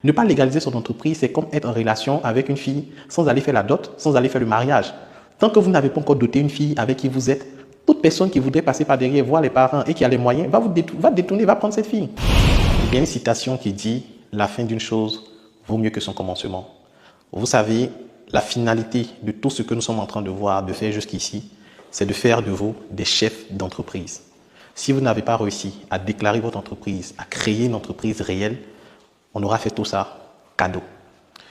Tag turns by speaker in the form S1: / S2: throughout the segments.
S1: Ne pas légaliser son entreprise, c'est comme être en relation avec une fille sans aller faire la dot, sans aller faire le mariage. Tant que vous n'avez pas encore doté une fille avec qui vous êtes, toute personne qui voudrait passer par derrière, voir les parents et qui a les moyens, va détourner, va prendre cette fille. Il y a une citation qui dit « La fin d'une chose vaut mieux que son commencement ». Vous savez, la finalité de tout ce que nous sommes en train de voir, de faire jusqu'ici, c'est de faire de vous des chefs d'entreprise. Si vous n'avez pas réussi à déclarer votre entreprise, à créer une entreprise réelle, on aura fait tout ça cadeau.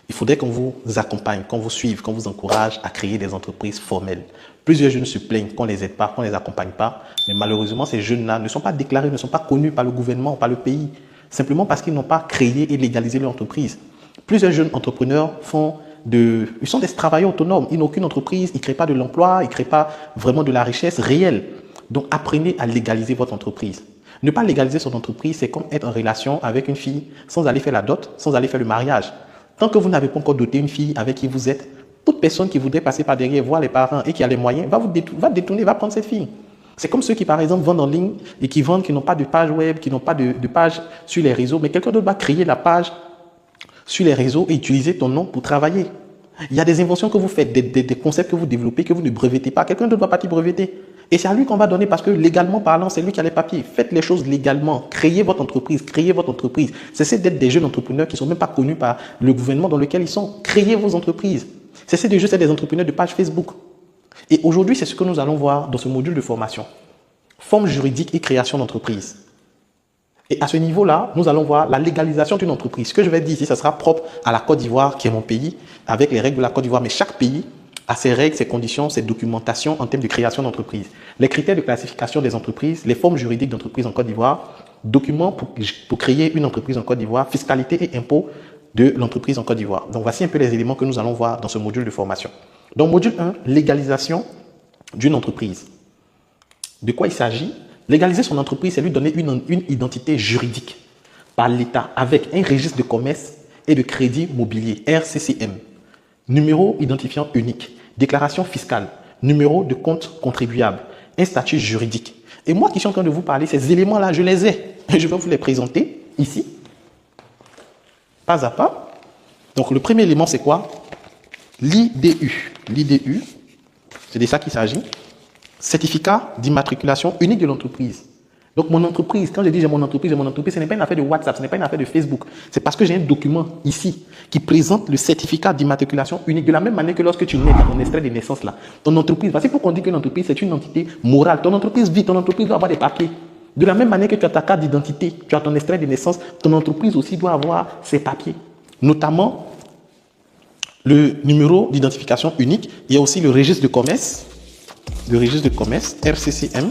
S1: Il faudrait qu'on vous accompagne, qu'on vous suive, qu'on vous encourage à créer des entreprises formelles. Plusieurs jeunes se plaignent qu'on ne les aide pas, qu'on ne les accompagne pas. Mais malheureusement, ces jeunes-là ne sont pas déclarés, ne sont pas connus par le gouvernement, par le pays. Simplement parce qu'ils n'ont pas créé et légalisé leur entreprise. Plusieurs jeunes entrepreneurs ils sont des travailleurs autonomes. Ils n'ont aucune entreprise, ils ne créent pas de l'emploi, ils ne créent pas vraiment de la richesse réelle. Donc, apprenez à légaliser votre entreprise. Ne pas légaliser son entreprise, c'est comme être en relation avec une fille sans aller faire la dot, sans aller faire le mariage. Tant que vous n'avez pas encore doté une fille avec qui vous êtes, toute personne qui voudrait passer par derrière, voir les parents et qui a les moyens, va détourner, va prendre cette fille. C'est comme ceux qui, par exemple, vendent en ligne et qui vendent, qui n'ont pas de page web, qui n'ont pas de page sur les réseaux, mais quelqu'un d'autre va créer la page sur les réseaux et utiliser ton nom pour travailler. Il y a des inventions que vous faites, des concepts que vous développez, que vous ne brevetez pas. Quelqu'un d'autre va partir breveter. Et c'est à lui qu'on va donner parce que légalement parlant, c'est lui qui a les papiers. Faites les choses légalement. Créez votre entreprise. Créez votre entreprise. Cessez d'être des jeunes entrepreneurs qui ne sont même pas connus par le gouvernement dans lequel ils sont. Créez vos entreprises. Cessez de juste être des entrepreneurs de page Facebook. Et aujourd'hui, c'est ce que nous allons voir dans ce module de formation. Forme juridique et création d'entreprise. Et à ce niveau-là, nous allons voir la légalisation d'une entreprise. Ce que je vais dire ici, ça sera propre à la Côte d'Ivoire, qui est mon pays, avec les règles de la Côte d'Ivoire. Mais chaque pays a ses règles, ses conditions, ses documentations en termes de création d'entreprise. Les critères de classification des entreprises, les formes juridiques d'entreprise en Côte d'Ivoire, documents pour créer une entreprise en Côte d'Ivoire, fiscalité et impôts de l'entreprise en Côte d'Ivoire. Donc, voici un peu les éléments que nous allons voir dans ce module de formation. Donc, module 1, légalisation d'une entreprise. De quoi il s'agit? Légaliser son entreprise, c'est lui donner une identité juridique par l'État avec un registre de commerce et de crédit mobilier, RCCM. Numéro identifiant unique, déclaration fiscale, numéro de compte contribuable, un statut juridique. Et moi qui suis en train de vous parler, ces éléments-là, je les ai. Je vais vous les présenter ici, pas à pas. Donc le premier élément, c'est quoi? L'IDU. L'IDU, c'est de ça qu'il s'agit. Certificat d'immatriculation unique de l'entreprise. Donc, mon entreprise, quand je dis j'ai mon entreprise, ce n'est pas une affaire de WhatsApp, ce n'est pas une affaire de Facebook. C'est parce que j'ai un document ici qui présente le certificat d'immatriculation unique. De la même manière que lorsque tu nais dans ton extrait de naissance là, ton entreprise, voici pourquoi on dit qu'une entreprise c'est une entité morale. Ton entreprise vit, ton entreprise doit avoir des papiers. De la même manière que tu as ta carte d'identité, tu as ton extrait de naissance, ton entreprise aussi doit avoir ses papiers. Notamment, le numéro d'identification unique. Il y a aussi le registre de commerce. Le registre de commerce, RCCM.